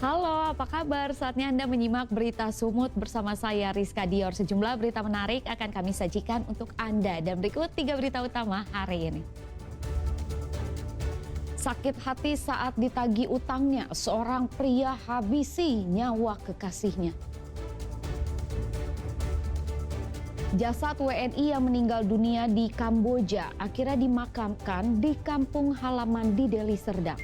Halo, apa kabar? Saatnya Anda menyimak berita Sumut bersama saya Rizka Dior. Sejumlah berita menarik akan kami sajikan untuk Anda. Dan berikut 3 berita utama hari ini. Sakit hati saat ditagih utangnya, seorang pria habisi nyawa kekasihnya. Jasad WNI yang meninggal dunia di Kamboja akhirnya dimakamkan di kampung halaman di Deli Serdang.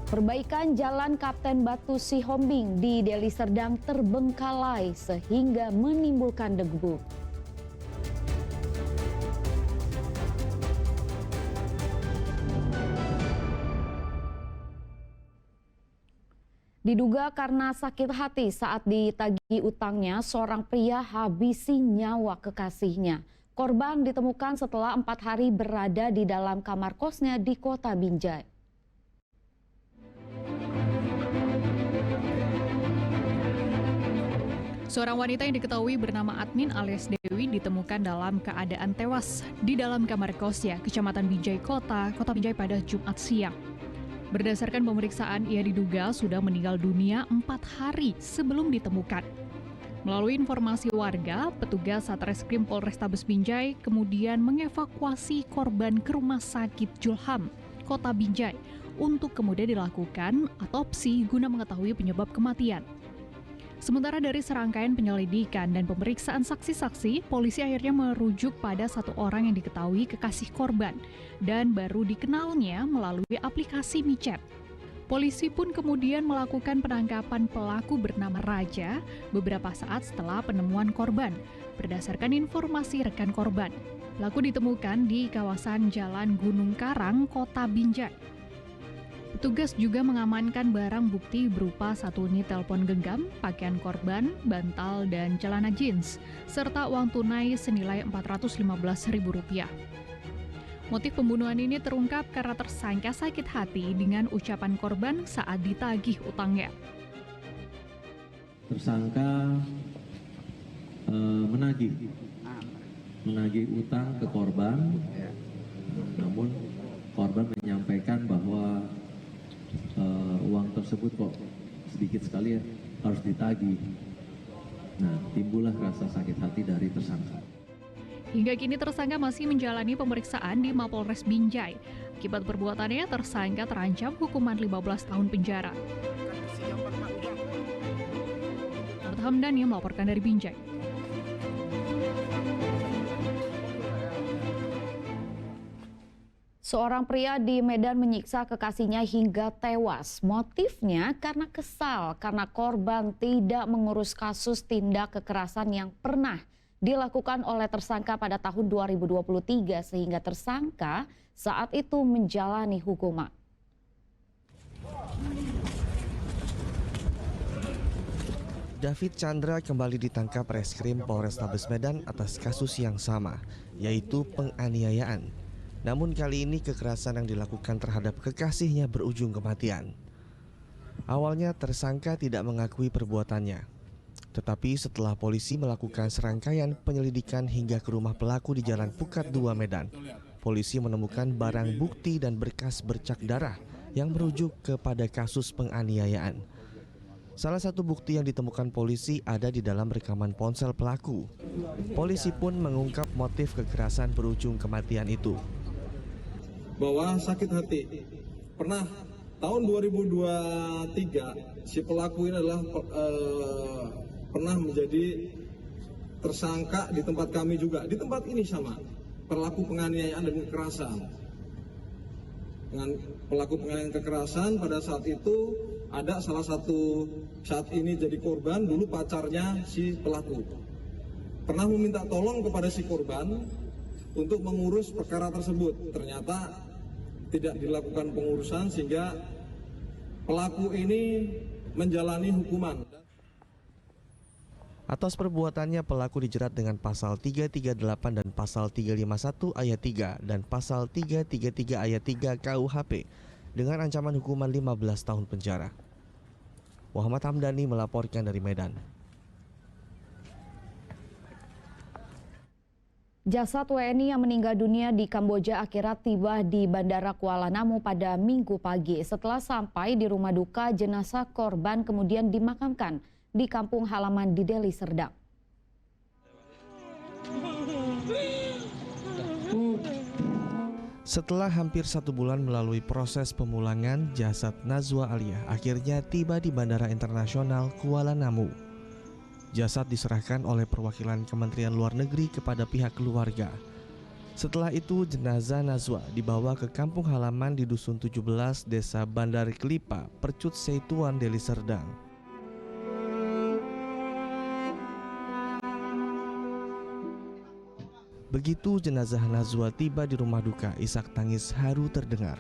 Perbaikan jalan Kapten Batu Sihombing di Deli Serdang terbengkalai sehingga menimbulkan debu. Diduga karena sakit hati saat ditagih utangnya, seorang pria habisi nyawa kekasihnya. Korban ditemukan setelah 4 hari berada di dalam kamar kosnya di Kota Binjai. Seorang wanita yang diketahui bernama Admin alias Dewi ditemukan dalam keadaan tewas di dalam kamar kosnya, Kecamatan Binjai Kota Binjai pada Jumat siang. Berdasarkan pemeriksaan, ia diduga sudah meninggal dunia 4 hari sebelum ditemukan. Melalui informasi warga, petugas Satreskrim Polrestabes Binjai kemudian mengevakuasi korban ke Rumah Sakit Julham, Kota Binjai, untuk kemudian dilakukan otopsi guna mengetahui penyebab kematian. Sementara dari serangkaian penyelidikan dan pemeriksaan saksi-saksi, polisi akhirnya merujuk pada satu orang yang diketahui kekasih korban dan baru dikenalnya melalui aplikasi micet. Polisi pun kemudian melakukan penangkapan pelaku bernama Raja beberapa saat setelah penemuan korban. Berdasarkan informasi rekan korban, pelaku ditemukan di kawasan Jalan Gunung Karang, Kota Binjai. Petugas juga mengamankan barang bukti berupa 1 unit telepon genggam, pakaian korban, bantal, dan celana jeans, serta uang tunai senilai Rp415.000. Motif pembunuhan ini terungkap karena tersangka sakit hati dengan ucapan korban saat ditagih utangnya. Tersangka menagih utang ke korban, namun korban menyampaikan bahwa uang tersebut kok sedikit sekali ya, harus ditagih. Nah, timbullah rasa sakit hati dari tersangka. Hingga kini tersangka masih menjalani pemeriksaan di Mapolres Binjai. Akibat perbuatannya, tersangka terancam hukuman 15 tahun penjara. Ahmad Hamdani melaporkan dari Binjai. Seorang pria di Medan menyiksa kekasihnya hingga tewas. Motifnya karena kesal karena korban tidak mengurus kasus tindak kekerasan yang pernah dilakukan oleh tersangka pada tahun 2023 sehingga tersangka saat itu menjalani hukuman. David Chandra kembali ditangkap Reskrim Polrestabes Medan atas kasus yang sama, yaitu penganiayaan. Namun kali ini kekerasan yang dilakukan terhadap kekasihnya berujung kematian. Awalnya tersangka tidak mengakui perbuatannya. Tetapi setelah polisi melakukan serangkaian penyelidikan hingga ke rumah pelaku di Jalan Pukat 2 Medan, polisi menemukan barang bukti dan berkas bercak darah yang merujuk kepada kasus penganiayaan. Salah satu bukti yang ditemukan polisi ada di dalam rekaman ponsel pelaku. Polisi pun mengungkap motif kekerasan berujung kematian itu. Bahwa sakit hati. Pernah tahun 2023 si pelaku ini adalah pernah menjadi tersangka di tempat kami juga. Di tempat ini sama, pelaku penganiayaan dan kekerasan. Dengan pelaku penganiayaan kekerasan pada saat itu ada salah satu saat ini jadi korban, dulu pacarnya si pelaku. Pernah meminta tolong kepada si korban untuk mengurus perkara tersebut. Ternyata tidak dilakukan pengurusan sehingga pelaku ini menjalani hukuman. Atas perbuatannya pelaku dijerat dengan pasal 338 dan pasal 351 ayat 3 dan pasal 333 ayat 3 KUHP dengan ancaman hukuman 15 tahun penjara. Muhammad Hamdani melaporkan dari Medan. Jasad WNI yang meninggal dunia di Kamboja akhirnya tiba di Bandara Kuala Namu pada Minggu pagi. Setelah sampai di rumah duka, jenazah korban kemudian dimakamkan di kampung halaman di Deli Serdang. Setelah hampir 1 bulan melalui proses pemulangan, jasad Nazwa Aliyah akhirnya tiba di Bandara Internasional Kuala Namu. Jasad diserahkan oleh perwakilan Kementerian Luar Negeri kepada pihak keluarga. Setelah itu, jenazah Nazwa dibawa ke kampung halaman di Dusun 17, Desa Bandar Kelipa, Percut Seituan, Deli Serdang. Begitu jenazah Nazwa tiba di rumah duka, isak tangis haru terdengar.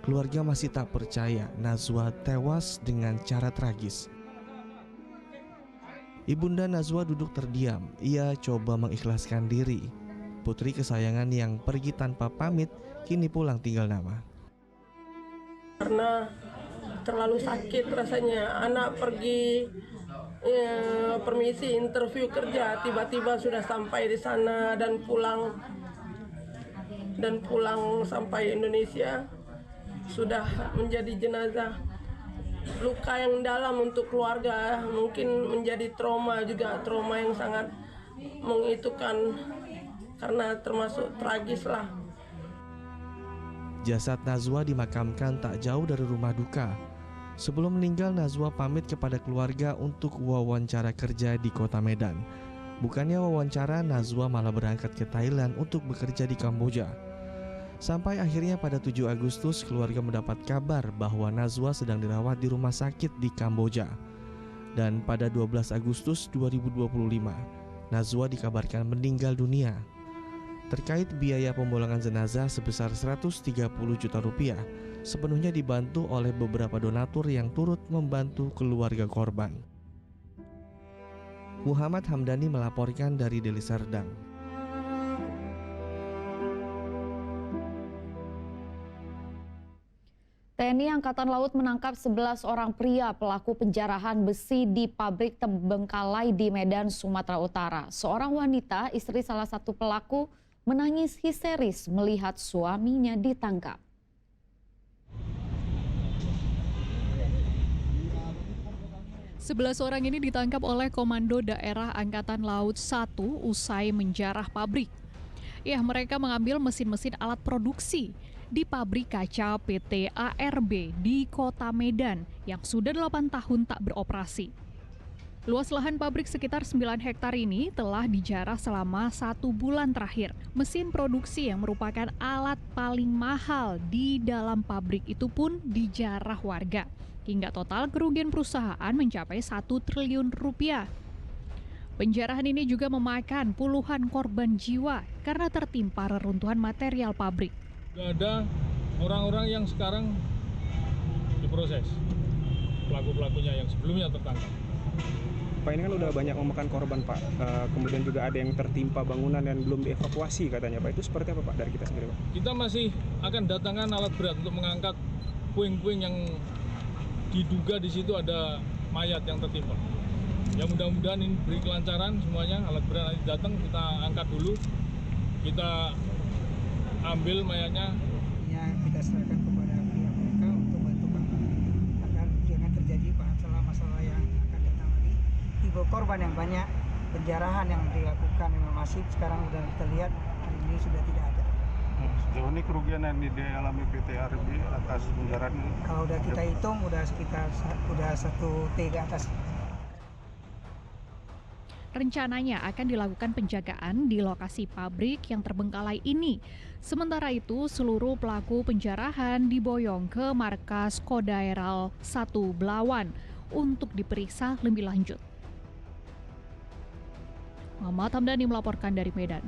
Keluarga masih tak percaya Nazwa tewas dengan cara tragis. Ibunda Nazwa duduk terdiam. Ia coba mengikhlaskan diri. Putri kesayangan yang pergi tanpa pamit kini pulang tinggal nama. Karena terlalu sakit rasanya. Anak pergi permisi interview kerja, tiba-tiba sudah sampai di sana dan pulang sampai Indonesia sudah menjadi jenazah. Luka yang dalam untuk keluarga, mungkin menjadi trauma juga, trauma yang sangat mengitukan karena termasuk tragis lah. Jasad Nazwa dimakamkan tak jauh dari rumah duka. Sebelum meninggal, Nazwa pamit kepada keluarga untuk wawancara kerja di kota Medan. Bukannya wawancara, Nazwa malah berangkat ke Thailand untuk bekerja di Kamboja. Sampai akhirnya pada 7 Agustus keluarga mendapat kabar bahwa Nazwa sedang dirawat di rumah sakit di Kamboja. Dan pada 12 Agustus 2025, Nazwa dikabarkan meninggal dunia. Terkait biaya pemulangan jenazah sebesar 130 juta rupiah, sepenuhnya dibantu oleh beberapa donatur yang turut membantu keluarga korban. Muhammad Hamdani melaporkan dari Deli Serdang. TNI Angkatan Laut menangkap 11 orang pria pelaku penjarahan besi di pabrik terbengkalai di Medan, Sumatera Utara. Seorang wanita, istri salah satu pelaku, menangis histeris melihat suaminya ditangkap. Sebelas orang ini ditangkap oleh Komando Daerah Angkatan Laut 1 usai menjarah pabrik. Ya, mereka mengambil mesin-mesin alat produksi di pabrik kaca PT ARB di Kota Medan yang sudah 8 tahun tak beroperasi. Luas lahan pabrik sekitar 9 hektar ini telah dijarah selama 1 bulan terakhir. Mesin produksi yang merupakan alat paling mahal di dalam pabrik itu pun dijarah warga. Hingga total kerugian perusahaan mencapai 1 triliun rupiah. Penjarahan ini juga memakan puluhan korban jiwa karena tertimpa reruntuhan material pabrik. Ada orang-orang yang sekarang diproses, pelaku-pelakunya yang sebelumnya tertangkap. Pak, ini kan udah banyak memakan korban, Pak. Kemudian juga ada yang tertimpa bangunan dan belum dievakuasi katanya, Pak. Itu seperti apa, Pak, dari kita sendiri, Pak? Kita masih akan datangkan alat berat untuk mengangkat puing-puing yang diduga di situ ada mayat yang tertimpa. Ya mudah-mudahan ini beri kelancaran semuanya, alat berat nanti datang, kita angkat dulu, kita ambil mayatnya. Ya, kita serahkan kepada pihak mereka untuk bantu kami agar jangan terjadi masalah-masalah yang akan datang lagi. Tipe korban yang banyak, penjarahan yang dilakukan yang masif sekarang sudah kita lihat hari ini sudah tidak ada. Sejauh ini kerugian yang dialami PT ARB atas penjarahan? Kalau udah kita hitung udah sekitar 1 T ke atas. Rencananya akan dilakukan penjagaan di lokasi pabrik yang terbengkalai ini. Sementara itu, seluruh pelaku penjarahan diboyong ke markas Kodaeral 1 Belawan untuk diperiksa lebih lanjut. Muhammad Hamdani melaporkan dari Medan.